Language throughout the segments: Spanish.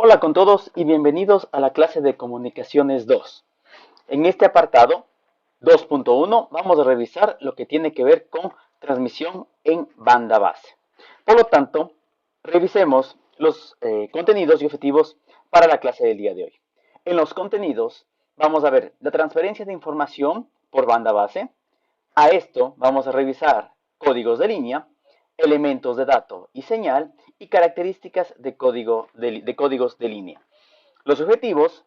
Hola con todos y bienvenidos a la clase de Comunicaciones 2. En este apartado 2.1 vamos a revisar lo que tiene que ver con transmisión en banda base. Por lo tanto, revisemos los contenidos y objetivos para la clase del día de hoy. En los contenidos vamos a ver la transferencia de información por banda base. A esto vamos a revisar códigos de línea, elementos de dato y señal y características de códigos de línea. Los objetivos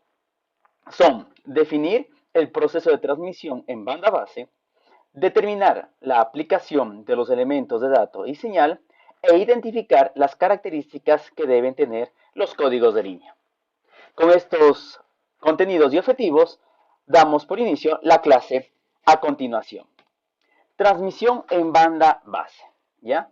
son definir el proceso de transmisión en banda base, determinar la aplicación de los elementos de dato y señal e identificar las características que deben tener los códigos de línea. Con estos contenidos y objetivos damos por inicio la clase a continuación. Transmisión en banda base, ¿ya?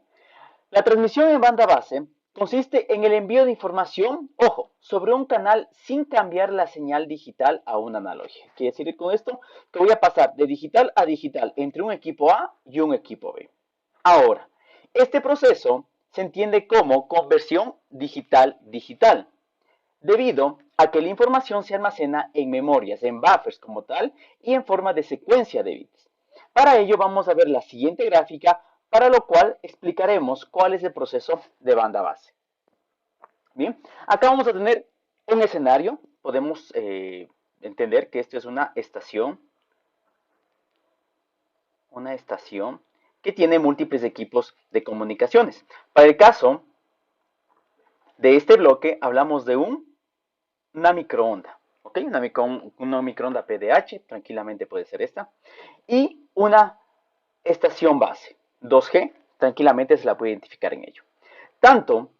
La transmisión en banda base consiste en el envío de información, ojo, sobre un canal sin cambiar la señal digital a una analógica. Quiere decir con esto que voy a pasar de digital a digital entre un equipo A y un equipo B. Ahora, este proceso se entiende como conversión digital-digital, debido a que la información se almacena en memorias, en buffers como tal, y en forma de secuencia de bits. Para ello vamos a ver la siguiente gráfica, para lo cual explicaremos cuál es el proceso de banda base. Bien, acá vamos a tener un escenario, podemos entender que esto es una estación que tiene múltiples equipos de comunicaciones. Para el caso de este bloque hablamos de una microonda, ¿ok? Una microonda PDH, tranquilamente puede ser esta, y una estación base, 2G, tranquilamente se la puede identificar en ello. Tanto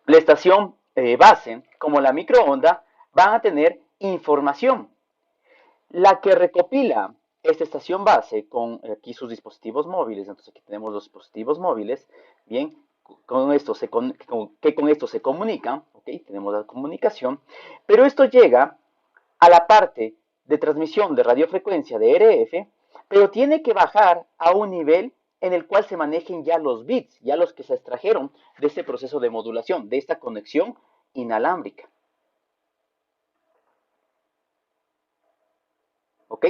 la estación base como la microonda van a tener información. La que recopila esta estación base con aquí sus dispositivos móviles, entonces aquí tenemos los dispositivos móviles, bien, con esto se comunican, ¿ok? Tenemos la comunicación, pero esto llega a la parte de transmisión de radiofrecuencia de RF, pero tiene que bajar a un nivel en el cual se manejen ya los bits, ya los que se extrajeron de este proceso de modulación, de esta conexión inalámbrica. ¿Ok?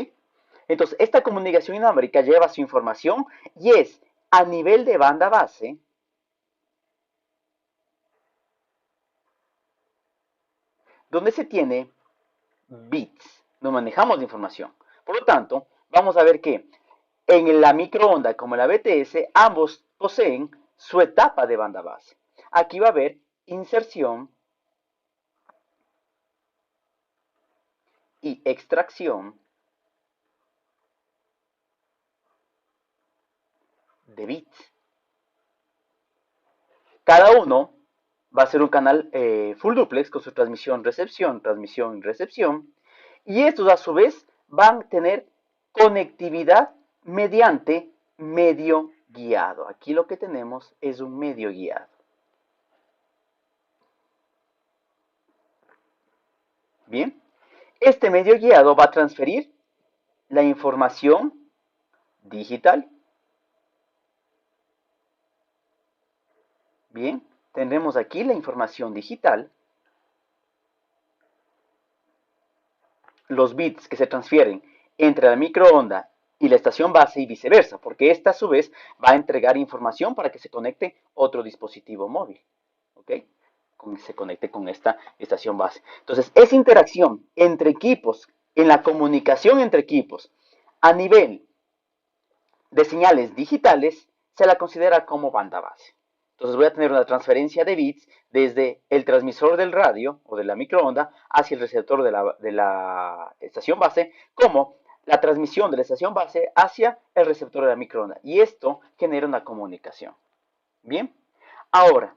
Entonces, esta comunicación inalámbrica lleva su información y es a nivel de banda base, donde se tiene bits, no manejamos la información. Por lo tanto, vamos a ver que en la microonda como en la BTS, ambos poseen su etapa de banda base. Aquí va a haber inserción y extracción de bits. Cada uno va a ser un canal full duplex con su transmisión-recepción, transmisión-recepción. Y estos a su vez van a tener conectividad mediante medio guiado. Aquí lo que tenemos es un medio guiado. Bien, este medio guiado va a transferir la información digital. Bien, tendremos aquí la información digital, los bits que se transfieren entre la microonda y la estación base y viceversa, porque esta a su vez va a entregar información para que se conecte otro dispositivo móvil, ¿ok? Se conecte con esta estación base. Entonces, esa interacción entre equipos, en la comunicación entre equipos, a nivel de señales digitales, se la considera como banda base. Entonces voy a tener una transferencia de bits desde el transmisor del radio o de la microonda hacia el receptor de la estación base, como la transmisión de la estación base hacia el receptor de la microonda. Y esto genera una comunicación. Bien, ahora,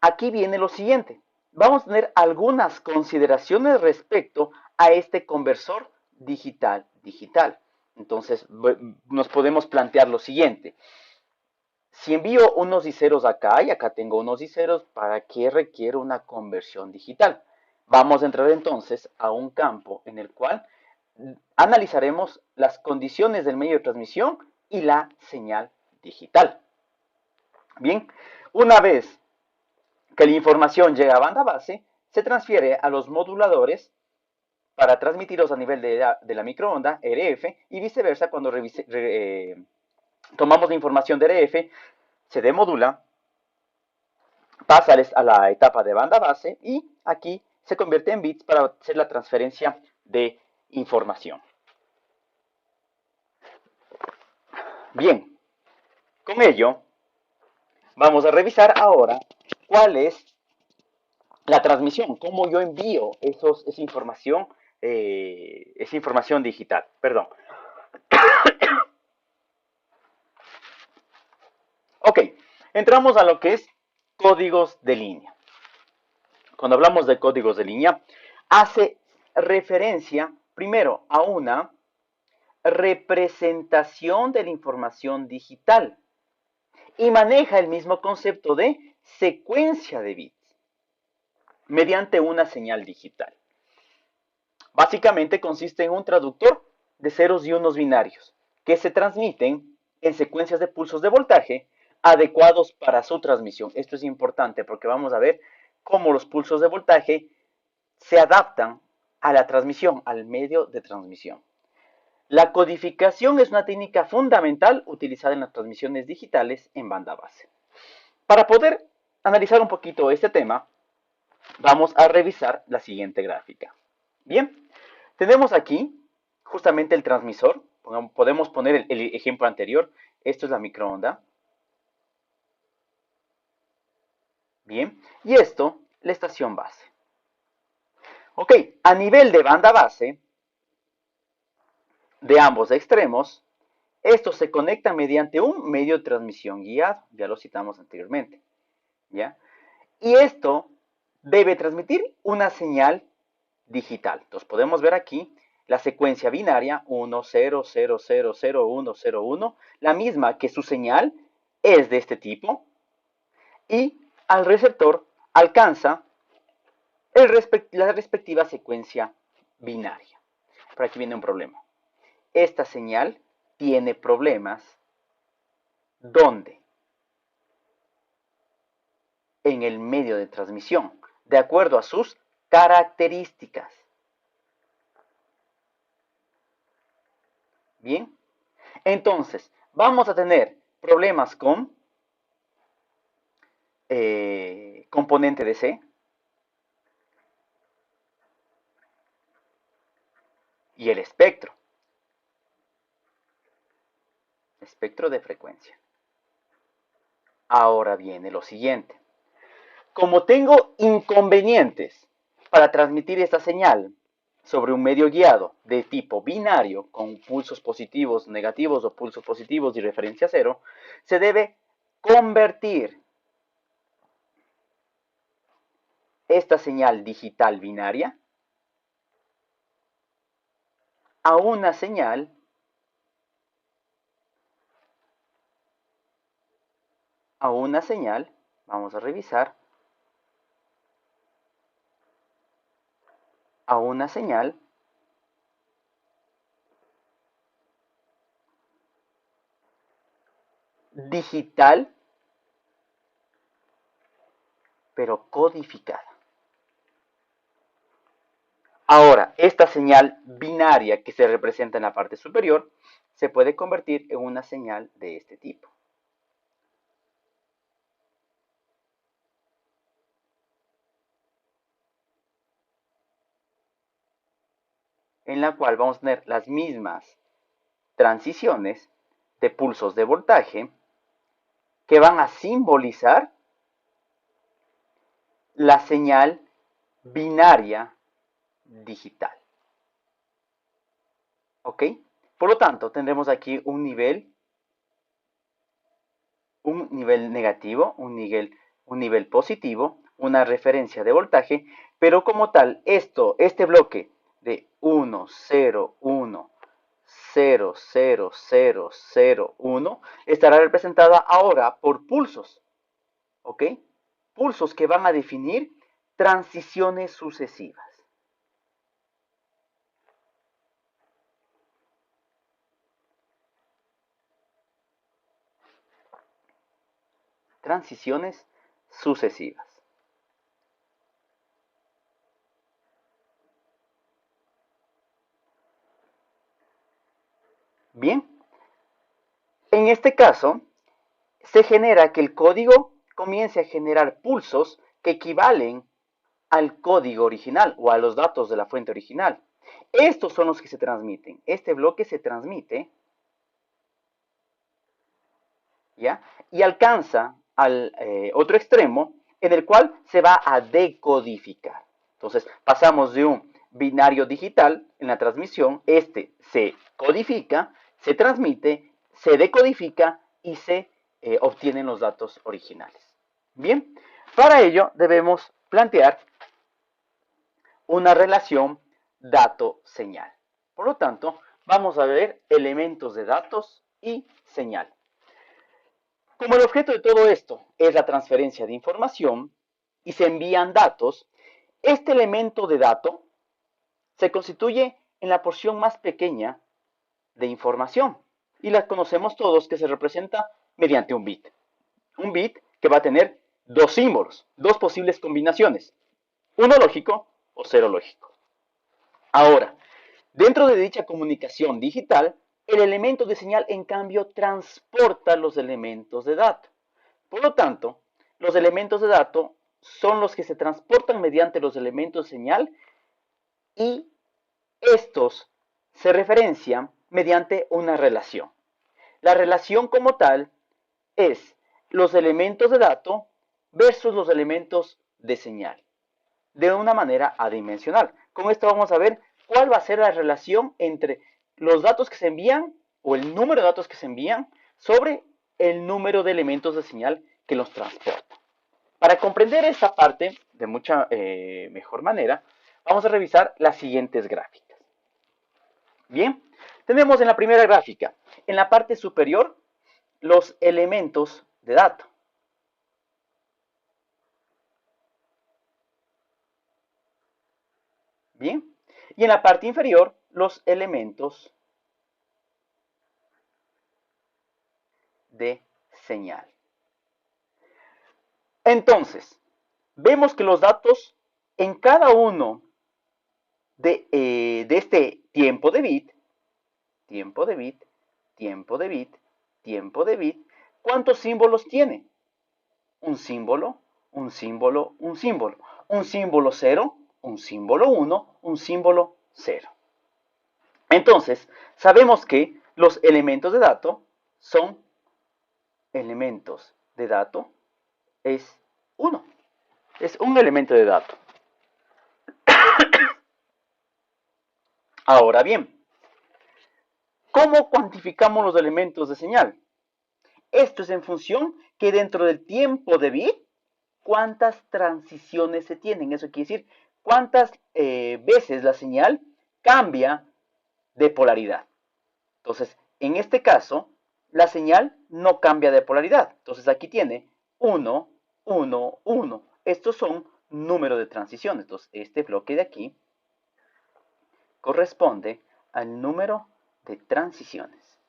aquí viene lo siguiente. Vamos a tener algunas consideraciones respecto a este conversor digital-digital. Entonces, nos podemos plantear lo siguiente. Si envío unos y ceros acá y acá tengo unos y ceros, ¿para qué requiero una conversión digital? Vamos a entrar entonces a un campo en el cual analizaremos las condiciones del medio de transmisión y la señal digital. Bien, una vez que la información llega a banda base, se transfiere a los moduladores para transmitirlos a nivel de la microonda, RF, y viceversa, cuando tomamos la información de RF, se demodula, pasa a la etapa de banda base y aquí se convierte en bits para hacer la transferencia de información. Bien, con ello vamos a revisar ahora cuál es la transmisión, cómo yo envío esa información digital. Perdón. Ok, entramos a lo que es códigos de línea. Cuando hablamos de códigos de línea, hace referencia primero a una representación de la información digital y maneja el mismo concepto de secuencia de bits mediante una señal digital. Básicamente consiste en un traductor de ceros y unos binarios que se transmiten en secuencias de pulsos de voltaje adecuados para su transmisión. Esto es importante porque vamos a ver cómo los pulsos de voltaje se adaptan a la transmisión, al medio de transmisión. La codificación es una técnica fundamental utilizada en las transmisiones digitales en banda base. Para poder analizar un poquito este tema, vamos a revisar la siguiente gráfica. Bien, tenemos aquí justamente el transmisor. Podemos poner el ejemplo anterior. Esto es la microonda. Bien, y esto, la estación base. Ok, a nivel de banda base, de ambos extremos, estos se conectan mediante un medio de transmisión guiado. Ya lo citamos anteriormente. ¿Ya? Y esto debe transmitir una señal digital. Entonces podemos ver aquí la secuencia binaria 1, 0, 0, 0, 0, 1, 0, 1, la misma que su señal es de este tipo y al receptor alcanza la respectiva secuencia binaria. Por aquí viene un problema. Esta señal tiene problemas ¿dónde? En el medio de transmisión, de acuerdo a sus características. Bien, entonces vamos a tener problemas con componente de C y el espectro de frecuencia. Ahora viene lo siguiente. Como tengo inconvenientes para transmitir esta señal sobre un medio guiado de tipo binario con pulsos positivos, negativos o pulsos positivos y referencia cero, se debe convertir esta señal digital binaria a una señal vamos a revisar, a una señal digital, pero codificada. Ahora, esta señal binaria que se representa en la parte superior se puede convertir en una señal de este tipo. En la cual vamos a tener las mismas transiciones de pulsos de voltaje que van a simbolizar la señal binaria digital. ¿Ok? Por lo tanto, tendremos aquí un nivel negativo, un nivel positivo, una referencia de voltaje, pero como tal, este bloque de 1, 0, 1, 0, 0, 0, 0, 1, estará representada ahora por pulsos, ¿ok? Pulsos que van a definir transiciones sucesivas. Transiciones sucesivas. Bien, en este caso, se genera que el código comience a generar pulsos que equivalen al código original o a los datos de la fuente original. Estos son los que se transmiten. Este bloque se transmite, ¿ya? Y alcanza al otro extremo en el cual se va a decodificar. Entonces, pasamos de un binario digital en la transmisión, este se codifica, se transmite, se decodifica y se obtienen los datos originales. Bien, para ello debemos plantear una relación dato-señal. Por lo tanto, vamos a ver elementos de datos y señal. Como el objeto de todo esto es la transferencia de información y se envían datos, este elemento de dato se constituye en la porción más pequeña de información y la conocemos todos, que se representa mediante un bit. Un bit que va a tener dos símbolos, dos posibles combinaciones, uno lógico o cero lógico. Ahora, dentro de dicha comunicación digital, el elemento de señal, en cambio, transporta los elementos de dato. Por lo tanto, los elementos de dato son los que se transportan mediante los elementos de señal y estos se referencian mediante una relación. La relación como tal es los elementos de dato versus los elementos de señal, de una manera adimensional. Con esto vamos a ver cuál va a ser la relación entre los datos que se envían o el número de datos que se envían sobre el número de elementos de señal que los transporta. Para comprender esta parte de mucha mejor manera, vamos a revisar las siguientes gráficas. Bien, tenemos en la primera gráfica, en la parte superior, los elementos de dato. Bien, y en la parte inferior, los elementos de señal. Entonces, vemos que los datos en cada uno de este tiempo de bit, tiempo de bit, tiempo de bit, tiempo de bit, ¿cuántos símbolos tiene? Un símbolo, un símbolo, un símbolo. Un símbolo 0, un símbolo 1, un símbolo 0. Entonces, sabemos que los elementos de dato son elementos de dato es 1. Es un elemento de dato. Ahora bien, ¿cómo cuantificamos los elementos de señal? Esto es en función que dentro del tiempo de bit, cuántas transiciones se tienen. Eso quiere decir cuántas veces la señal cambia de polaridad. Entonces, en este caso, la señal no cambia de polaridad. Entonces, aquí tiene 1, 1, 1. Estos son números de transiciones. Entonces, este bloque de aquí corresponde al número de transiciones.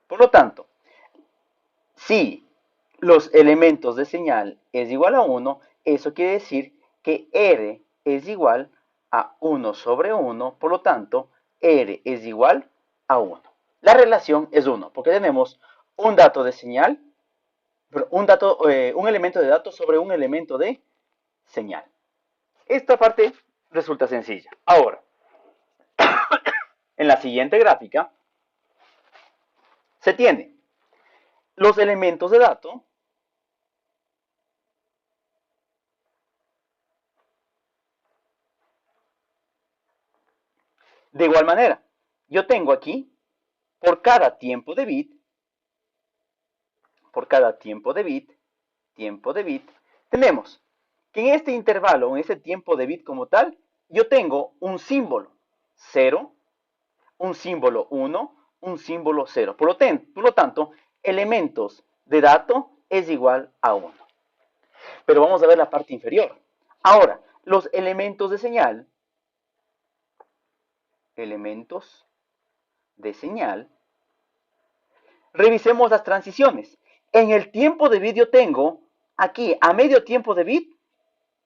Por lo tanto, si los elementos de señal es igual a 1, eso quiere decir que R es igual a 1 sobre 1, por lo tanto, R es igual a 1. La relación es 1, porque tenemos un dato de señal, un elemento de dato sobre un elemento de señal. Esta parte resulta sencilla. Ahora, en la siguiente gráfica, se tiene los elementos de dato de igual manera. Yo tengo aquí, por cada tiempo de bit, tenemos que en este intervalo, en este tiempo de bit como tal, yo tengo un símbolo 0, un símbolo 1, un símbolo 0. Por lo tanto, elementos de dato es igual a 1. Pero vamos a ver la parte inferior. Ahora, los elementos de señal, revisemos las transiciones. En el tiempo de bit yo tengo aquí a medio tiempo de bit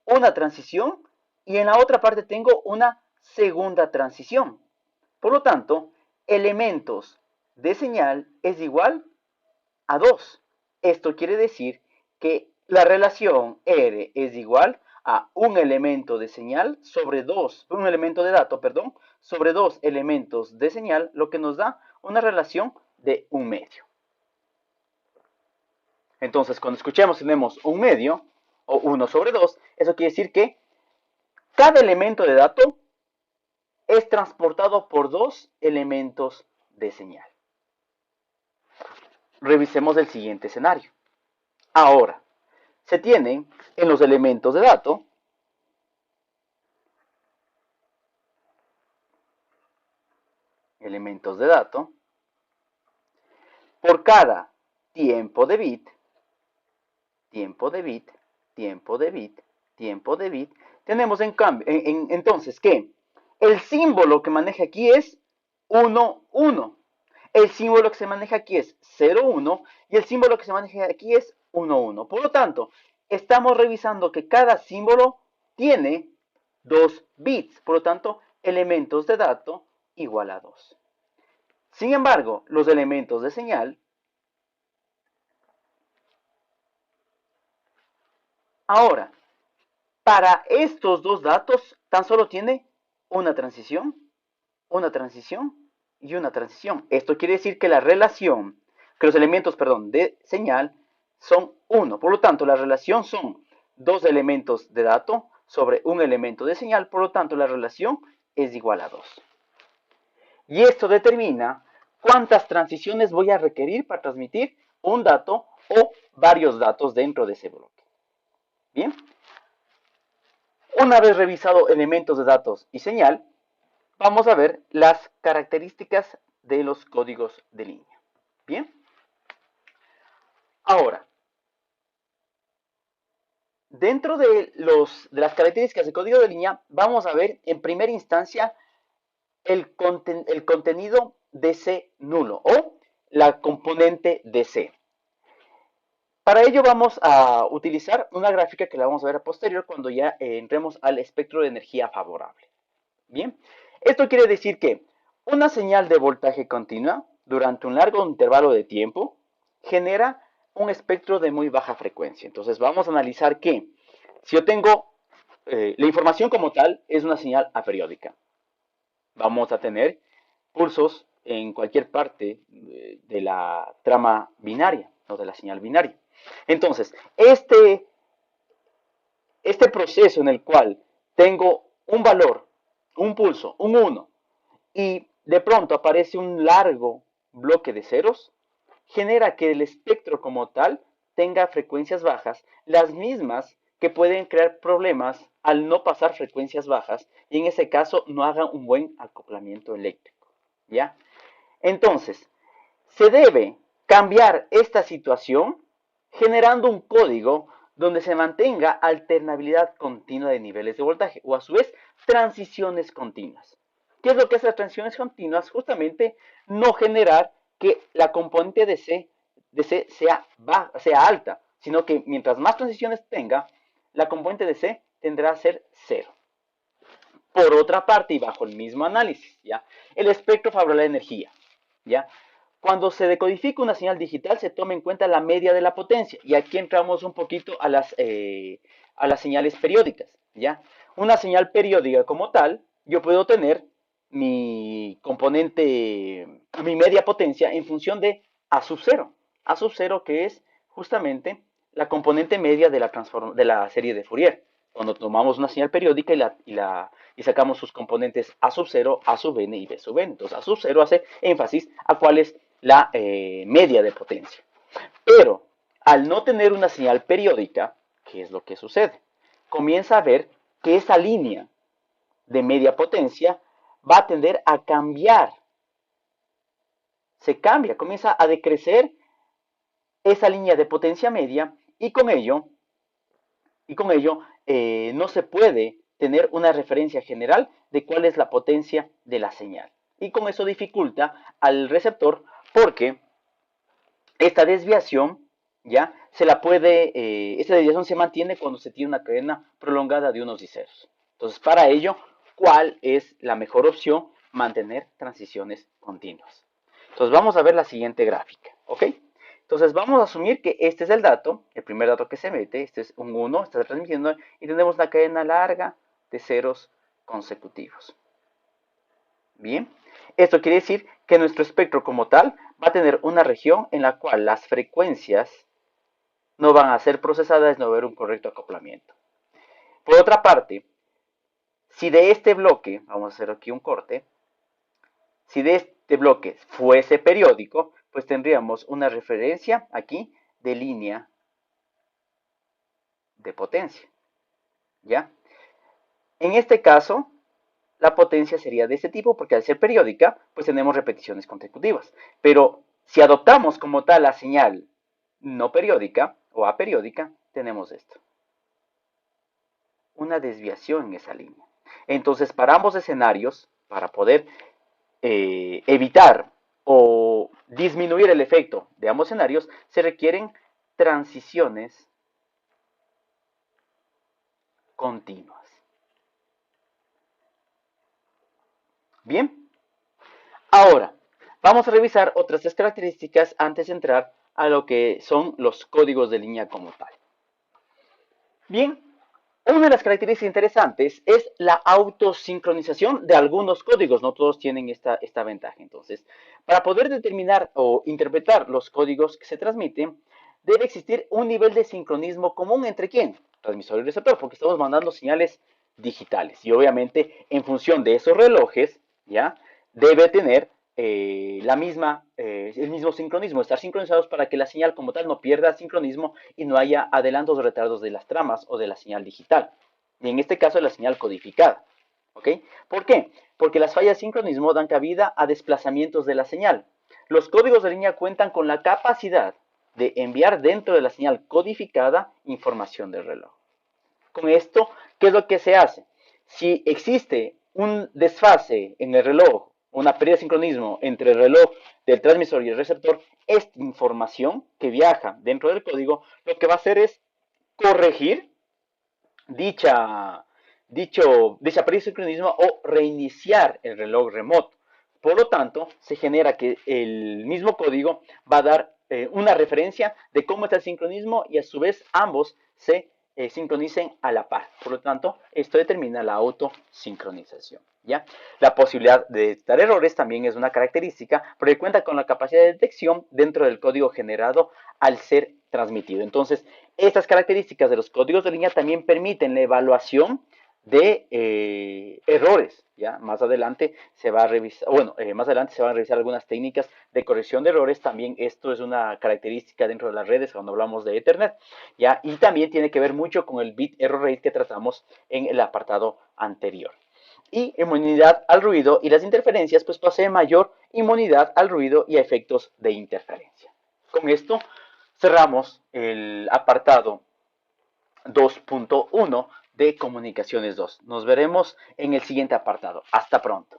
una transición y en la otra parte tengo una segunda transición. Por lo tanto, elementos de señal es igual a 2. Esto quiere decir que la relación R es igual a un elemento de señal sobre un elemento de dato, perdón, sobre dos elementos de señal, lo que nos da una relación de 1/2. Entonces, cuando escuchemos tenemos 1/2 o 1/2, eso quiere decir que cada elemento de dato es transportado por dos elementos de señal. Revisemos el siguiente escenario. Ahora, se tienen en los elementos de dato por cada tiempo de bit, tenemos entonces que el símbolo que maneja aquí es 1, 1. El símbolo que se maneja aquí es 0, 1 y el símbolo que se maneja aquí es 1, 1. Por lo tanto, estamos revisando que cada símbolo tiene 2 bits. Por lo tanto, elementos de dato igual a 2. Sin embargo, los elementos de señal, ahora, para estos dos datos tan solo tiene una transición y una transición. Esto quiere decir que los elementos, de señal son 1. Por lo tanto, la relación son dos elementos de dato sobre un elemento de señal. Por lo tanto, la relación es igual a 2. Y esto determina cuántas transiciones voy a requerir para transmitir un dato o varios datos dentro de ese bloque. Bien. Una vez revisado elementos de datos y señal, vamos a ver las características de los códigos de línea. Bien. Ahora, dentro de las características de código de línea, vamos a ver en primera instancia el contenido DC nulo o la componente DC. Para ello vamos a utilizar una gráfica que la vamos a ver a posterior cuando ya entremos al espectro de energía favorable. Bien, esto quiere decir que una señal de voltaje continua durante un largo intervalo de tiempo genera un espectro de muy baja frecuencia. Entonces vamos a analizar que si yo tengo la información como tal es una señal aperiódica. Vamos a tener pulsos en cualquier parte de la trama binaria o de la señal binaria. Entonces, este proceso en el cual tengo un valor, un pulso, un 1, y de pronto aparece un largo bloque de ceros, genera que el espectro como tal tenga frecuencias bajas, las mismas que pueden crear problemas al no pasar frecuencias bajas y en ese caso no hagan un buen acoplamiento eléctrico. ¿Ya? Entonces, se debe cambiar esta situación generando un código donde se mantenga alternabilidad continua de niveles de voltaje o a su vez transiciones continuas. ¿Qué es lo que hace las transiciones continuas? Justamente no generar que la componente de C sea alta, sino que mientras más transiciones tenga, la componente de C tendrá a ser 0. Por otra parte, y bajo el mismo análisis, ¿ya? El espectro favorable de energía, ¿ya? Cuando se decodifica una señal digital, se toma en cuenta la media de la potencia. Y aquí entramos un poquito a las señales periódicas, ¿ya? Una señal periódica como tal, yo puedo tener mi componente, mi media potencia en función de A sub 0. A sub 0 que es justamente la componente media de la serie de Fourier. Cuando tomamos una señal periódica y sacamos sus componentes A sub 0, A sub n y B sub n. Entonces A sub 0 hace énfasis a cuál es la media de potencia. Pero al no tener una señal periódica, ¿qué es lo que sucede? Comienza a ver que esa línea de media potencia va a tender a cambiar. Se cambia, comienza a decrecer esa línea de potencia media y con ello no se puede tener una referencia general de cuál es la potencia de la señal. Y con eso dificulta al receptor porque esta desviación ya esta desviación se mantiene cuando se tiene una cadena prolongada de unos y ceros. Entonces, para ello, ¿cuál es la mejor opción? mantener transiciones continuas. Entonces vamos a ver la siguiente gráfica, ¿ok? Entonces vamos a asumir que este es el dato, el primer dato que se mete, este es un 1, está transmitiendo y tenemos una cadena larga de ceros consecutivos. Bien, esto quiere decir que nuestro espectro como tal va a tener una región en la cual las frecuencias no van a ser procesadas, no va a haber un correcto acoplamiento. Por otra parte, si de este bloque, vamos a hacer aquí un corte, si de este bloque fuese periódico, pues tendríamos una referencia aquí de línea de potencia, ¿ya? En este caso, la potencia sería de este tipo porque al ser periódica, pues tenemos repeticiones consecutivas. Pero si adoptamos como tal la señal no periódica o aperiódica, tenemos esto. Una desviación en esa línea. Entonces, para ambos escenarios, para poder evitar o disminuir el efecto de ambos escenarios, se requieren transiciones continuas. Bien, ahora vamos a revisar otras tres características antes de entrar a lo que son los códigos de línea como tal. Bien, una de las características interesantes es la autosincronización de algunos códigos, no todos tienen esta ventaja. Entonces, para poder determinar o interpretar los códigos que se transmiten, debe existir un nivel de sincronismo común entre ¿quién? Transmisor y receptor, porque estamos mandando señales digitales. Y obviamente, en función de esos relojes, ¿ya? Debe tener el mismo sincronismo, estar sincronizados para que la señal como tal no pierda sincronismo y no haya adelantos o retardos de las tramas o de la señal digital. Y en este caso, la señal codificada. ¿Ok? ¿Por qué? Porque las fallas de sincronismo dan cabida a desplazamientos de la señal. Los códigos de línea cuentan con la capacidad de enviar dentro de la señal codificada información del reloj. Con esto, ¿qué es lo que se hace? Si existe un desfase en el reloj, una pérdida de sincronismo entre el reloj del transmisor y el receptor, esta información que viaja dentro del código, lo que va a hacer es corregir dicha pérdida de sincronismo o reiniciar el reloj remoto. Por lo tanto, se genera que el mismo código va a dar una referencia de cómo está el sincronismo y a su vez ambos se sincronicen a la par. Por lo tanto, esto determina la autosincronización. ¿Ya? La posibilidad de detectar errores también es una característica porque cuenta con la capacidad de detección dentro del código generado al ser transmitido. Entonces, estas características de los códigos de línea también permiten la evaluación de errores. ¿Ya? Más adelante se va a revisar, más adelante se van a revisar algunas técnicas de corrección de errores. También esto es una característica dentro de las redes cuando hablamos de Ethernet. ¿Ya? Y también tiene que ver mucho con el bit error rate que tratamos en el apartado anterior. Y inmunidad al ruido y las interferencias, pues posee mayor inmunidad al ruido y a efectos de interferencia. Con esto cerramos el apartado 2.1 de Comunicaciones 2. Nos veremos en el siguiente apartado. Hasta pronto.